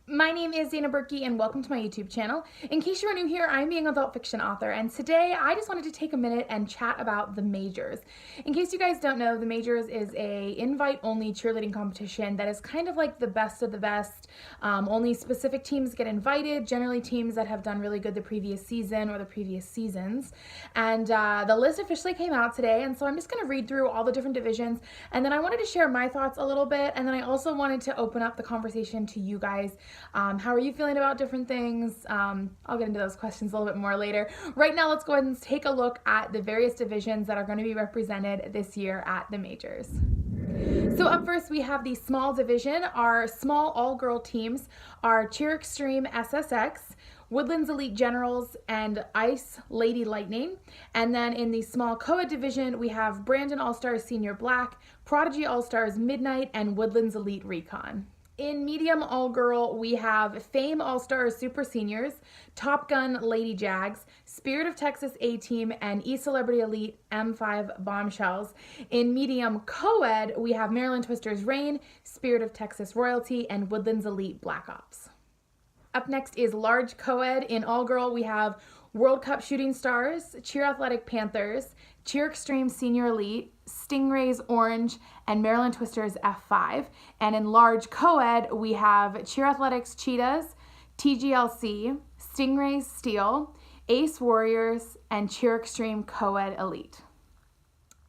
My name is Dana Berkey and welcome to my YouTube channel. In case you are new here, I'm being an adult fiction author, and today I just wanted to take a minute and chat about the majors. In case you guys don't know, the majors is a invite-only cheerleading competition that is kind of like the best of the best. Only specific teams get invited, generally teams that have done really good the previous season or the previous seasons. And the list officially came out today, and so I'm just going to read through all the different divisions, and then I wanted to share my thoughts a little bit, and then I also wanted to open up the conversation to you guys. How are you feeling about different things? I'll get into those questions a little bit more later. Right now, let's go ahead and take a look at the various divisions that are going to be represented this year at the majors. So up first, we have the small division. Our small all-girl teams are Cheer Extreme SSX, Woodlands Elite Generals, and Ice Lady Lightning. And then in the small co-ed division, we have Brandon All-Stars Senior Black, Prodigy All-Stars Midnight, and Woodlands Elite Recon. In medium all-girl, we have Fame All-Stars Super Seniors, Top Gun Lady Jags, Spirit of Texas A-Team, and E-Celebrity Elite M5 Bombshells. In medium co-ed, we have Maryland Twisters Reign, Spirit of Texas Royalty, and Woodlands Elite Black Ops. Up next is large co-ed. In all-girl, we have World Cup Shooting Stars, Cheer Athletic Panthers, Cheer Extreme Senior Elite, Stingrays Orange, and Maryland Twisters F5. And in large co-ed, we have Cheer Athletics Cheetahs, TGLC, Stingrays Steel, Ace Warriors, and Cheer Extreme Co-ed Elite.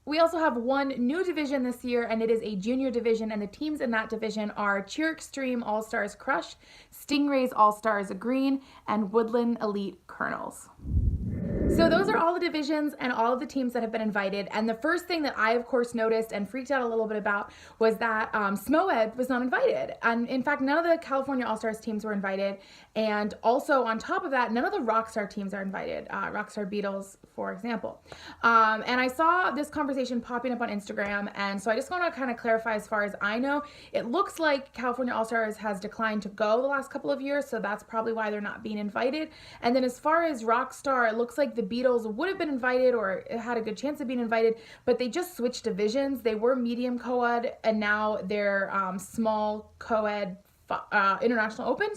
We also have one new division this year, and it is a junior division, and the teams in that division are Cheer Extreme All-Stars Crush, Stingrays All-Stars Green, and Woodland Elite Colonels. So those are all the divisions and all of the teams that have been invited. And the first thing that I, of course, noticed and freaked out a little bit about was that SMOED was not invited. And in fact, none of the California All-Stars teams were invited. And also on top of that, none of the Rockstar teams are invited. Rockstar Beatles, for example. And I saw this conversation popping up on Instagram. And so I just want to kind of clarify, as far as I know, it looks like California All-Stars has declined to go the last couple of years. So that's probably why they're not being invited. And then as far as Rockstar, it looks like the Beatles would have been invited or had a good chance of being invited, but they just switched divisions. They were medium co-ed, and now they're small co-ed international open,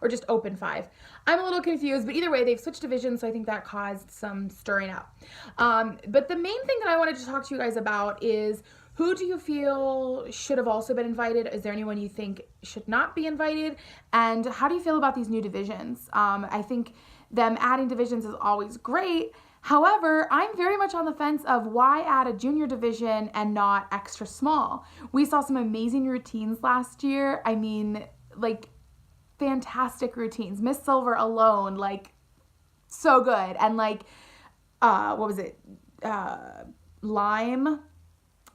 or just open 5. I'm a little confused, but either way, they've switched divisions, so I think that caused some stirring up. But the main thing that I wanted to talk to you guys about is, who do you feel should have also been invited? Is there anyone you think should not be invited? And how do you feel about these new divisions? I think them adding divisions is always great. However, I'm very much on the fence of why add a junior division and not extra small. We saw some amazing routines last year. I mean, like, fantastic routines. Miss Silver alone, like, so good. And like, what was it? Lime.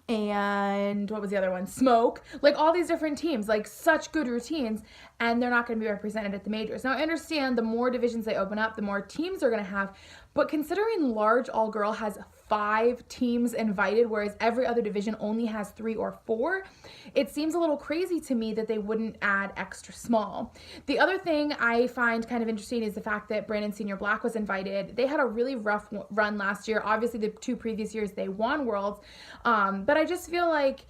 And what was the other one? Smoke. Like, all these different teams, like, such good routines, and they're not going to be represented at the majors. Now, I understand the more divisions they open up, the more teams they're going to have, but considering large all-girl has 5 teams invited, whereas every other division only has 3 or 4, it seems a little crazy to me that they wouldn't add extra small. The other thing I find kind of interesting is the fact that Brandon Senior Black was invited. They had a really rough run last year. Obviously, the 2 previous years they won Worlds, but I just feel like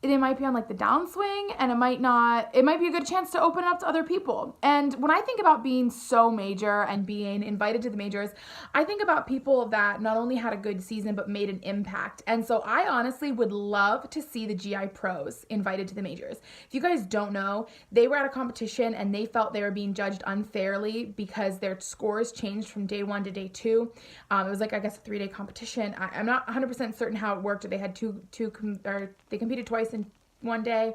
they might be on like the downswing, and it might be a good chance to open it up to other people. And when I think about being so major and being invited to the majors, I think about people that not only had a good season, but made an impact. And so I honestly would love to see the GI pros invited to the majors. If you guys don't know, they were at a competition and they felt they were being judged unfairly because their scores changed from day 1 to day 2. It was like, I guess, a 3-day competition. I'm not 100% certain how it worked. They had they competed twice in one day.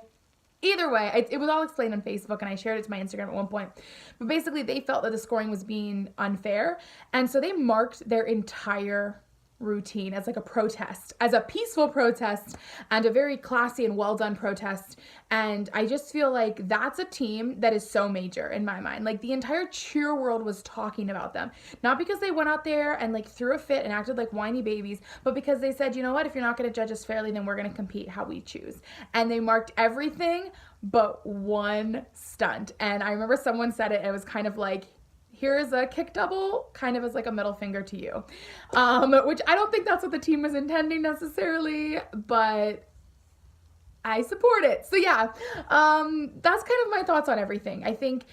Either way, it was all explained on Facebook, and I shared it to my Instagram at one point. But basically, they felt that the scoring was being unfair, and so they marked their entire routine as like a protest, as a peaceful protest, and a very classy and well done protest. And I just feel like that's a team that is so major in my mind. Like, the entire cheer world was talking about them, not because they went out there and like threw a fit and acted like whiny babies, but because they said, you know what, if you're not going to judge us fairly, then we're going to compete how we choose. And they marked everything but one stunt. And I remember someone said it was kind of like, here's a kick double, kind of as like a middle finger to you. Which I don't think that's what the team was intending necessarily, but I support it. So yeah, that's kind of my thoughts on everything. I think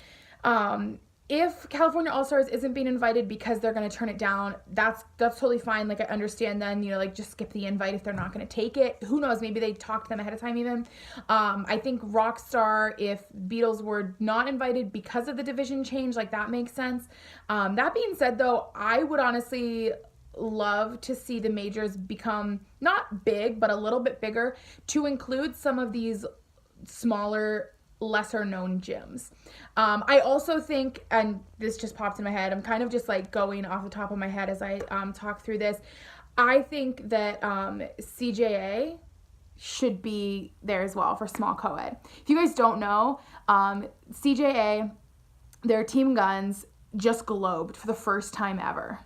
if California All-Stars isn't being invited because they're going to turn it down, that's totally fine. Like, I understand then, you know, like, just skip the invite if they're not going to take it. Who knows? Maybe they talked to them ahead of time even. I think Rockstar, if Beatles were not invited because of the division change, like, that makes sense. That being said, though, I would honestly love to see the majors become not big, but a little bit bigger to include some of these smaller, lesser known gyms. I also think, and this just popped in my head, I'm kind of just like going off the top of my head as I talk through this. I think that CJA should be there as well for small co-ed. If you guys don't know, CJA, their Team Guns just globed for the first time ever.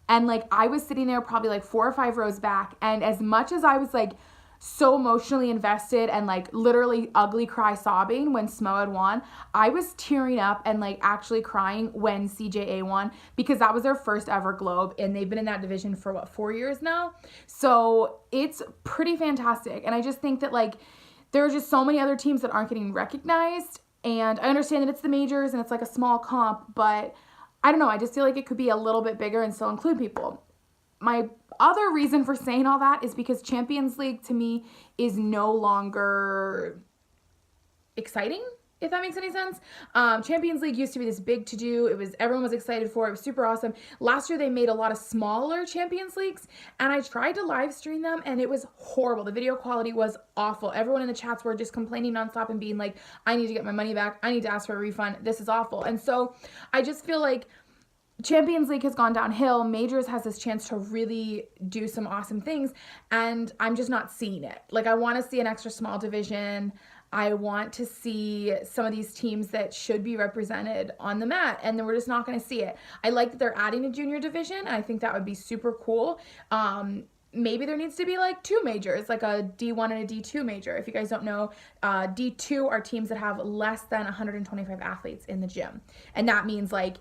And like, I was sitting there probably like 4 or 5 rows back, and as much as I was like so emotionally invested and like literally ugly cry sobbing when Smo had won, I was tearing up and like actually crying when CJA won, because that was their first ever globe, and they've been in that division for what, 4 years now? So it's pretty fantastic. And I just think that like there are just so many other teams that aren't getting recognized, and I understand that it's the majors and it's like a small comp, but I don't know, I just feel like it could be a little bit bigger and still include people. My other reason for saying all that is because Champions League to me is no longer exciting, if that makes any sense. Champions League used to be this big to-do. Everyone was excited for it. It was super awesome. Last year they made a lot of smaller Champions Leagues, and I tried to live stream them, and it was horrible. The video quality was awful. Everyone in the chats were just complaining nonstop and being like, I need to get my money back. I need to ask for a refund. This is awful. And so I just feel like Champions League has gone downhill. Majors has this chance to really do some awesome things, and I'm just not seeing it. Like, I want to see an extra small division. I want to see some of these teams that should be represented on the mat, and then we're just not going to see it. I like that they're adding a junior division, and I think that would be super cool. Maybe there needs to be like 2 majors, like a D1 and a D2 major. If you guys don't know, D2 are teams that have less than 125 athletes in the gym, and that means like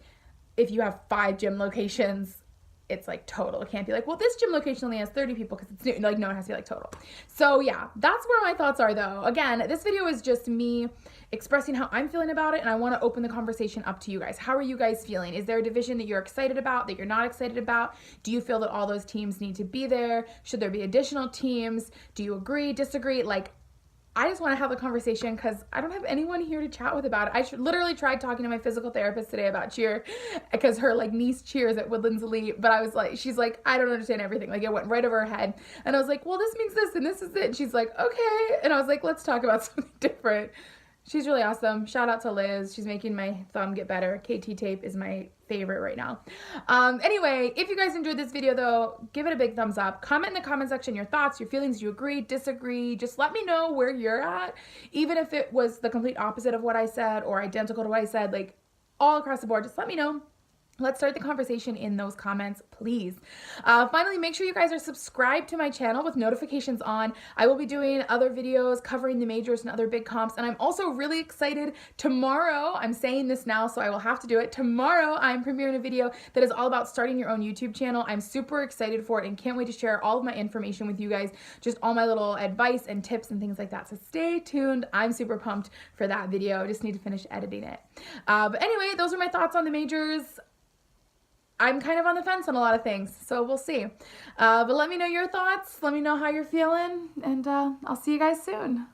if you have 5 gym locations, it's like total. It can't be like, well, this gym location only has 30 people because it's new. Like, no, it has to be like total. So yeah, that's where my thoughts are though. Again, this video is just me expressing how I'm feeling about it, and I want to open the conversation up to you guys. How are you guys feeling? Is there a division that you're excited about, that you're not excited about? Do you feel that all those teams need to be there? Should there be additional teams? Do you agree, disagree? Like, I just want to have a conversation because I don't have anyone here to chat with about it. I literally tried talking to my physical therapist today about cheer because her like niece cheers at Woodlands Elite, but I was like, she's like, I don't understand everything. Like, it went right over her head, and I was like, well, this means this and this is it. And she's like, okay. And I was like, let's talk about something different. She's really awesome. Shout out to Liz. She's making my thumb get better. KT tape is my favorite right now. Anyway, if you guys enjoyed this video though, give it a big thumbs up. Comment in the comment section your thoughts, your feelings. Do you agree, disagree? Just let me know where you're at. Even if it was the complete opposite of what I said or identical to what I said, like all across the board, just let me know. Let's start the conversation in those comments, please. Finally, make sure you guys are subscribed to my channel with notifications on. I will be doing other videos covering the majors and other big comps, and I'm also really excited. Tomorrow, I'm saying this now, so I will have to do it. Tomorrow, I'm premiering a video that is all about starting your own YouTube channel. I'm super excited for it and can't wait to share all of my information with you guys, just all my little advice and tips and things like that. So stay tuned. I'm super pumped for that video. I just need to finish editing it. But anyway, those are my thoughts on the majors. I'm kind of on the fence on a lot of things, so we'll see. But let me know your thoughts. Let me know how you're feeling, and I'll see you guys soon.